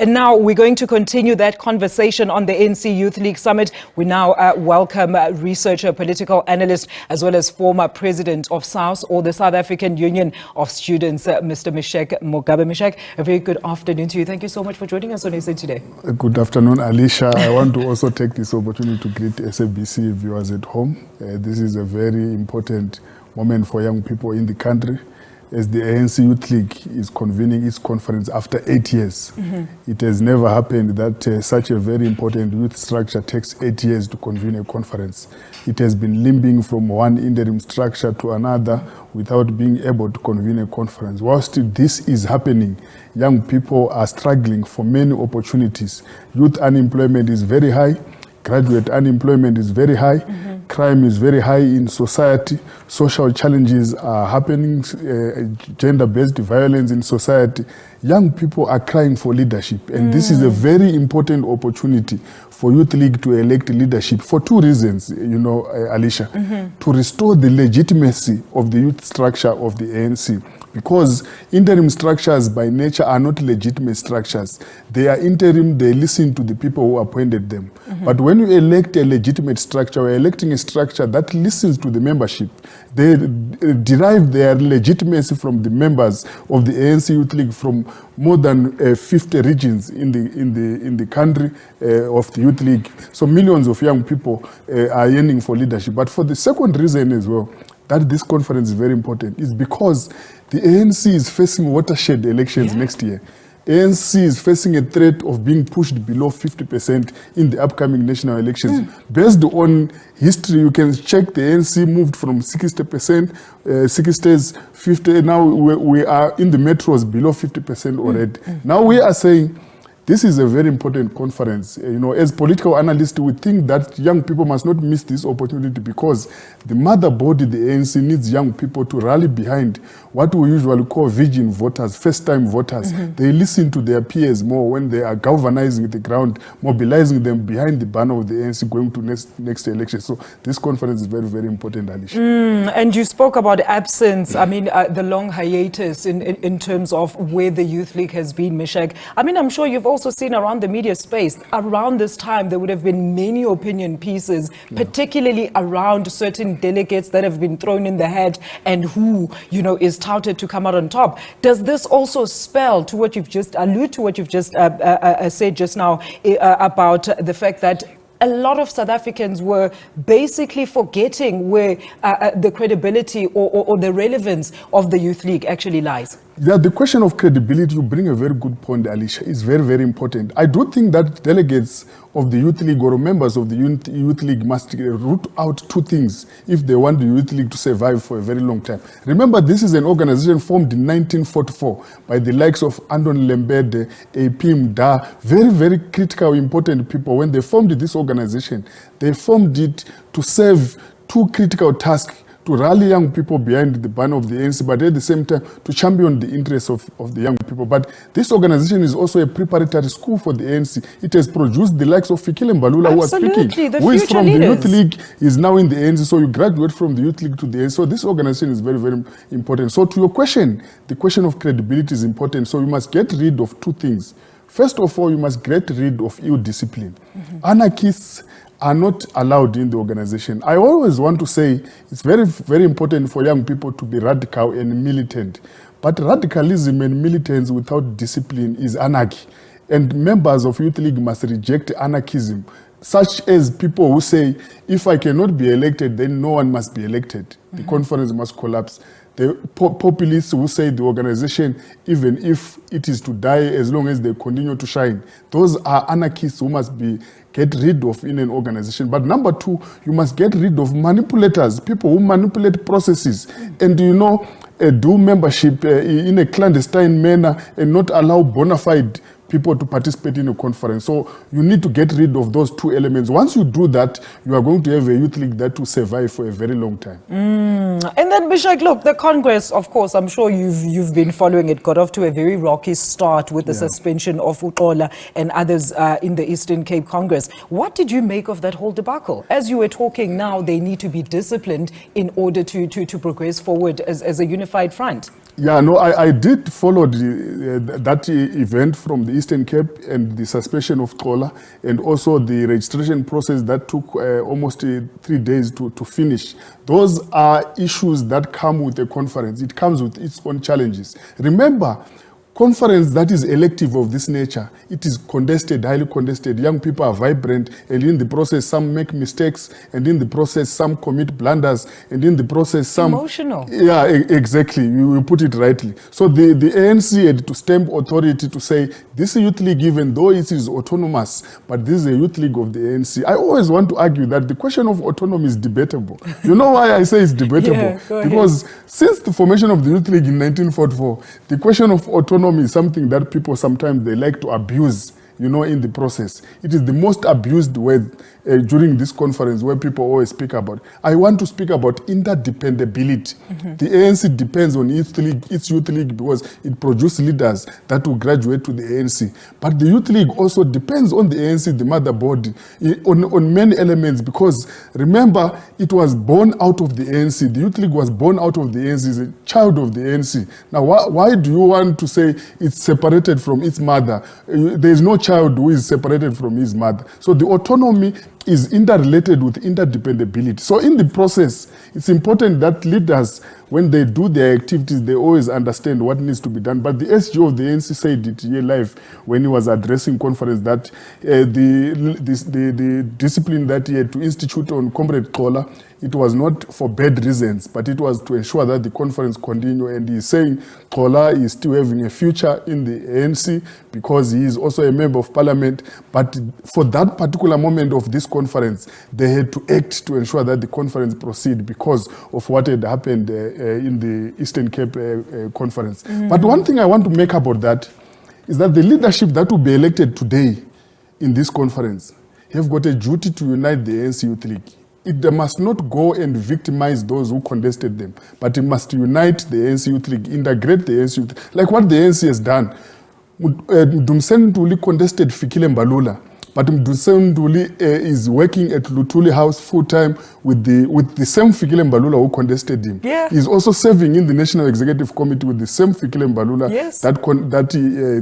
And now we're going to continue that conversation on the ANC Youth League Summit. We now welcome researcher, political analyst, as well as former president of SAUS, or the South African Union of Students, Mr. Misheck Mugabe. Misheck, a very good afternoon to you. Thank you so much for joining us on SA today. Good afternoon, Alicia. I want to also take this opportunity to greet SABC viewers at home. This is a very important moment for young people in the country, as the ANC Youth League is convening its conference after 8 years. It has never happened that such a very important youth structure takes 8 years to convene a conference. It has been limping from one interim structure to another without being able to convene a conference. Whilst this is happening, young people are struggling for many opportunities. Youth unemployment is very high. Graduate unemployment is very high. Crime is very high in society. Social challenges are happening, gender-based violence in society. Young people are crying for leadership, and this is a very important opportunity for Youth League to elect leadership for two reasons, Alicia. To restore the legitimacy of the youth structure of the ANC. Because interim structures by nature are not legitimate structures. They are interim, they listen to the people who appointed them. But when you elect a legitimate structure, or electing a structure that listens to the membership, they derive their legitimacy from the members of the ANC Youth League from more than 50 regions in the country of the Youth League. So millions of young people are yearning for leadership. But for the second reason as well, that this conference is very important, is because the ANC is facing watershed elections next year. ANC is facing a threat of being pushed below 50% in the upcoming national elections. Based on history, you can check the ANC moved from 60%, 60s, 50, now we are in the metros below 50% already. Now we are saying, this is a very important conference. As political analysts, we think that young people must not miss this opportunity, because the mother body, the ANC, needs young people to rally behind what we usually call virgin voters, first-time voters. They listen to their peers more when they are galvanizing the ground, mobilizing them behind the banner of the ANC going to next election. So this conference is very, very important, Alicia. And you spoke about absence, the long hiatus in terms of where the Youth League has been, Misheck. I'm sure you've also seen around the media space, around this time, there would have been many opinion pieces, particularly around certain delegates that have been thrown in the hat and who, is touted to come out on top. Does this also spell to what you've just alluded to, what you've just said just now about the fact that a lot of South Africans were basically forgetting where the credibility or the relevance of the Youth League actually lies? Yeah, the question of credibility, you bring a very good point, Alicia. It's very, very important. I do think that delegates of the Youth League or members of the Youth League must root out two things if they want the Youth League to survive for a very long time. Remember, this is an organization formed in 1944 by the likes of Andon Lembede, Apim Da, very, very critical, important people. When they formed this organization, they formed it to serve two critical tasks: to rally young people behind the banner of the ANC, but at the same time to champion the interests of the young people. But this organization is also a preparatory school for the ANC. It has produced the likes of Fikile Mbalula, who are speaking, who is from the Youth League, is now in the ANC. So you graduate from the Youth League to the ANC. So this organization is very, very important. So to your question, the question of credibility is important. So you must get rid of two things. First of all, you must get rid of ill discipline. Anarchists are not allowed in the organization. I always want to say it's very, very important for young people to be radical and militant. But radicalism and militance without discipline is anarchy. And members of Youth League must reject anarchism, such as people who say, if I cannot be elected, then no one must be elected. The conference must collapse. The populists who say the organization, even if it is to die, as long as they continue to shine. Those are anarchists who must be get rid of in an organization. But number two, you must get rid of manipulators, people who manipulate processes and, do membership in a clandestine manner and not allow bona fide people to participate in a conference. So you need to get rid of those two elements. Once you do that, you are going to have a Youth League that will survive for a very long time. And then, Misheck, look, the Congress, of course, I'm sure you've been following it, got off to a very rocky start with the suspension of Uxola and others in the Eastern Cape Congress. What did you make of that whole debacle? As you were talking now, they need to be disciplined in order to progress forward as a unified front. Yeah, no, I did follow that event from the Eastern Cape and the suspension of Xola, and also the registration process that took almost 3 days to finish. Those are issues that come with a conference. It comes with its own challenges. Remember, conference that is elective of this nature, it is contested, highly contested. Young people are vibrant, and in the process some make mistakes, and in the process some commit blunders, and in the process some... Emotional. Yeah, exactly. You put it rightly. So the ANC had to stamp authority to say, this youth league, even though it is autonomous, but this is a youth league of the ANC. I always want to argue that the question of autonomy is debatable. You know why I say it's debatable? Yeah, because since the formation of the youth league in 1944, the question of autonomy is something that people sometimes they like to abuse, you know, in the process. It is the most abused word during this conference where people always speak about. I want to speak about interdependability. The ANC depends on its youth league because it produces leaders that will graduate to the ANC. But the youth league also depends on the ANC, the mother body, on many elements, because remember, it was born out of the ANC. The youth league was born out of the ANC, it's a child of the ANC. Now, why do you want to say it's separated from its mother? There is no child who is separated from his mother. So the autonomy is interrelated with interdependability. So in the process, it's important that leaders, when they do their activities, they always understand what needs to be done. But the SG of the ANC said it here live when he was addressing conference that the discipline that he had to institute on Comrade Xola, it was not for bad reasons, but it was to ensure that the conference continue. And he's saying Xola is still having a future in the ANC because he is also a member of parliament. But for that particular moment of this conference, they had to act to ensure that the conference proceed because of what had happened in the Eastern Cape conference. But one thing I want to make about that is that the leadership that will be elected today in this conference have got a duty to unite the ANC Youth League. They must not go and victimize those who contested them, but it must unite the ANC Youth League, integrate the ANC Youth League, like what the ANC has done. Mdumiseni Ntuli contested Fikile Mbalula, but Mdumiseni Ntuli is working at Luthuli House full-time with the same Fikile Mbalula who contested him. Yeah. He's also serving in the National Executive Committee with the same Fikile Mbalula Yes. that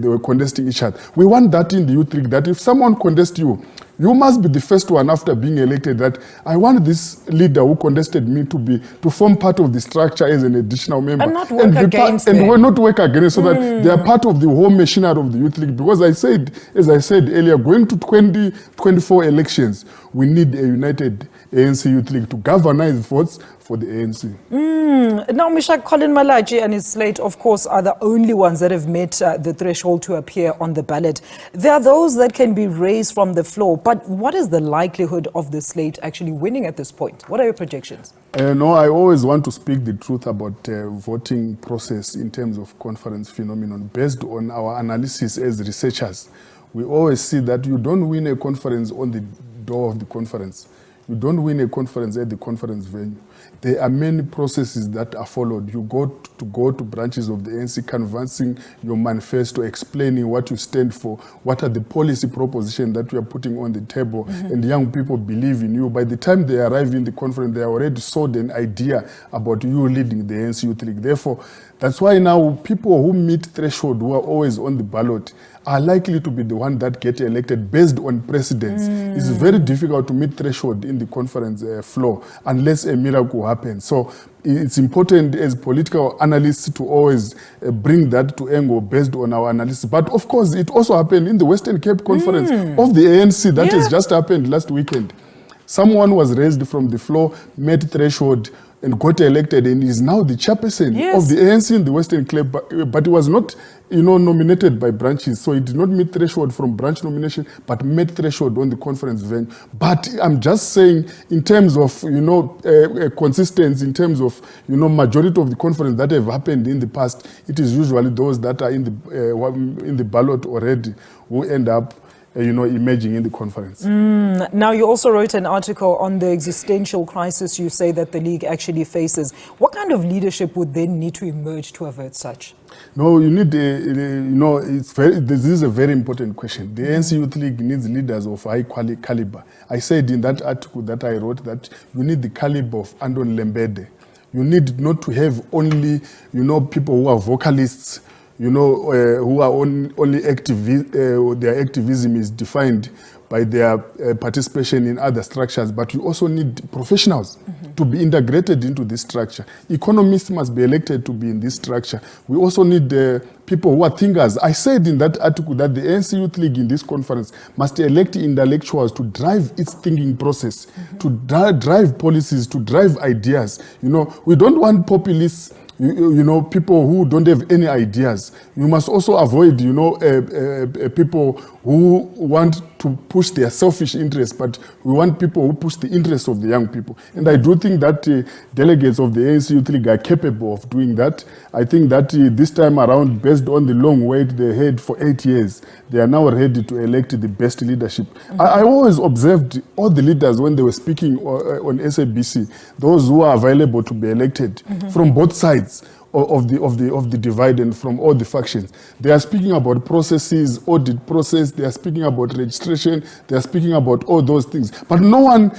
they were contesting each other. We want that in the Youth League, that if someone contests you, you must be the first one after being elected that I want this leader who contested me to form part of the structure as an additional member. And not work against them. And not work against so that they are part of the whole machinery of the Youth League. Because as I said earlier, going to 2024 elections, we need a united ANC Youth League to galvanize votes for the ANC. Now, Misheck, Colin Malachi and his slate, of course, are the only ones that have met the threshold to appear on the ballot. There are those that can be raised from the floor, but what is the likelihood of the slate actually winning at this point? What are your projections? No, I always want to speak the truth about voting process in terms of conference phenomenon. Based on our analysis as researchers, we always see that you don't win a conference on the door of the conference. You don't win a conference at the conference venue. There are many processes that are followed. You go to branches of the ANC, canvassing your manifesto, explaining what you stand for, what are the policy propositions that you are putting on the table, and young people believe in you. By the time they arrive in the conference, they are already sold an idea about you leading the ANC Youth League. Therefore, that's why now people who meet threshold, who are always on the ballot, are likely to be the one that get elected based on precedence. It's very difficult to meet threshold in the conference floor unless a miracle happens. So it's important as political analysts to always bring that to angle based on our analysis. But of course, it also happened in the Western Cape conference of the ANC that has just happened last weekend. Someone was raised from the floor, met threshold, and got elected, and is now the chairperson of the ANC in the Western Cape, but he was not, nominated by branches, so he did not meet threshold from branch nomination, but met threshold on the conference venue. But I'm just saying, in terms of, consistency, in terms of, majority of the conference that have happened in the past, it is usually those that are in the ballot already who end up emerging in the conference. Now, you also wrote an article on the existential crisis you say that the League actually faces. What kind of leadership would then need to emerge to avert such? No, you need, this is a very important question. The ANC Youth League needs leaders of high caliber. I said in that article that I wrote that you need the caliber of Andon Lembede. You need not to have only, people who are vocalists, who are only their activism is defined by their participation in other structures, but you also need professionals to be integrated into this structure. Economists must be elected to be in this structure. We also need people who are thinkers. I said in that article that the ANC Youth League in this conference must elect intellectuals to drive its thinking process, to drive policies, to drive ideas. We don't want populists, people who don't have any ideas. You must also avoid, people who want to push their selfish interests, but we want people who push the interests of the young people. And I do think that delegates of the ANC Youth League are capable of doing that. I think that this time around, based on the long wait they had for 8 years, they are now ready to elect the best leadership. I always observed all the leaders when they were speaking on SABC, those who are available to be elected from both sides of the divide and from all the factions. They are speaking about processes, audit process, they are speaking about registration, they are speaking about all those things. But no one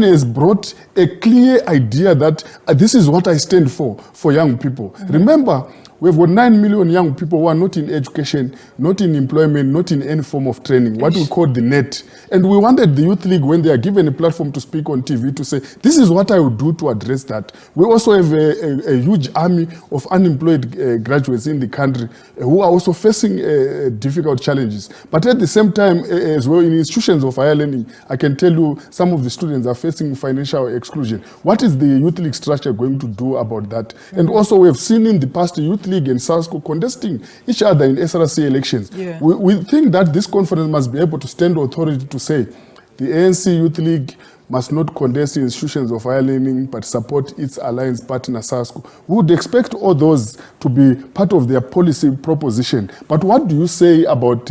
has brought a clear idea that this is what I stand for young people. Remember, we've got 9 million young people who are not in education, not in employment, not in any form of training, what we call the net. And we wanted the Youth League, when they are given a platform to speak on TV, to say, this is what I would do to address that. We also have a huge army of unemployed graduates in the country who are also facing difficult challenges. But at the same time, as well, in institutions of higher learning, I can tell you some of the students are facing financial exclusion. What is the Youth League structure going to do about that? And also, we have seen in the past the Youth League and SAUS contesting each other in SRC elections. Yeah. We think that this conference must be able to stand authority to say the ANC Youth League must not contest institutions of higher learning but support its alliance partner SAUS. We would expect all those to be part of their policy proposition. But what do you say about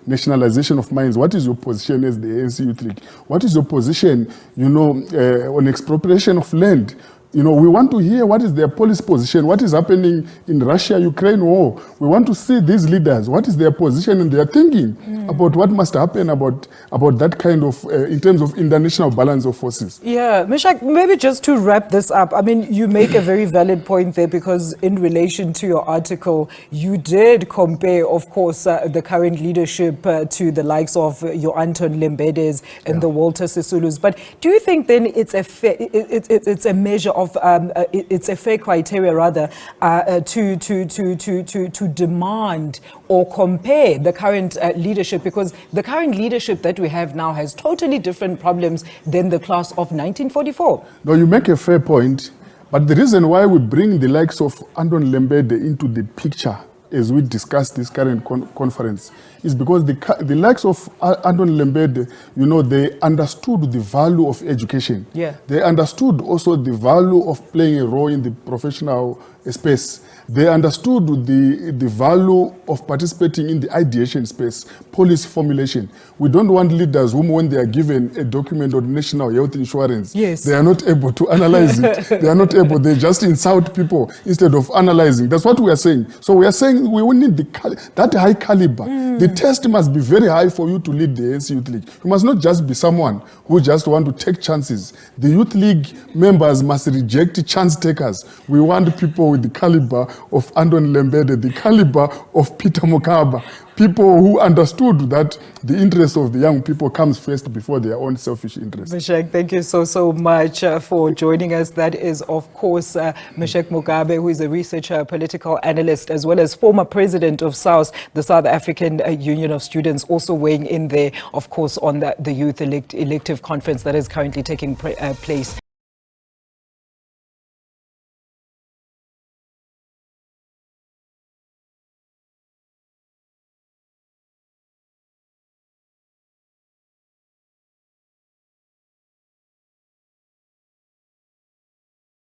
nationalization of mines? What is your position as the ANC Youth League? What is your position, on expropriation of land? We want to hear what is their policy position, what is happening in Russia-Ukraine war. We want to see these leaders, what is their position and their thinking about what must happen about that kind of, in terms of international balance of forces. Yeah, Misheck, maybe just to wrap this up, I mean, you make a very valid point there, because in relation to your article, you did compare, of course, the current leadership to the likes of your Anton Lembedes and the Walter Sisulus. But do you think then it's a fair, it's a measure of it's a fair criteria rather to demand or compare the current leadership, because the current leadership that we have now has totally different problems than the class of 1944. No, you make a fair point, but the reason why we bring the likes of Anton Lembede into the picture as we discuss this current conference is because the likes of Anton Lembede, they understood the value of education. Yeah. They understood also the value of playing a role in the professional space. They understood the value of participating in the ideation space, policy formulation. We don't want leaders whom, when they are given a document on national health insurance, they are not able to analyze it. They are not able, they just insult people instead of analyzing. That's what we are saying. So we are saying we will need that high caliber. The test must be very high for you to lead the ANC Youth League. You must not just be someone who just want to take chances. The Youth League members must reject chance takers. We want people with the caliber of Anton Lembede, the caliber of Peter Mokaba, people who understood that the interest of the young people comes first before their own selfish interests. Misheck, thank you so much for joining us. That is, of course, Misheck Mugabe, who is a researcher, political analyst, as well as former president of SAUS, the South African Union of Students, also weighing in there, of course, on the Youth Elective Conference that is currently taking place.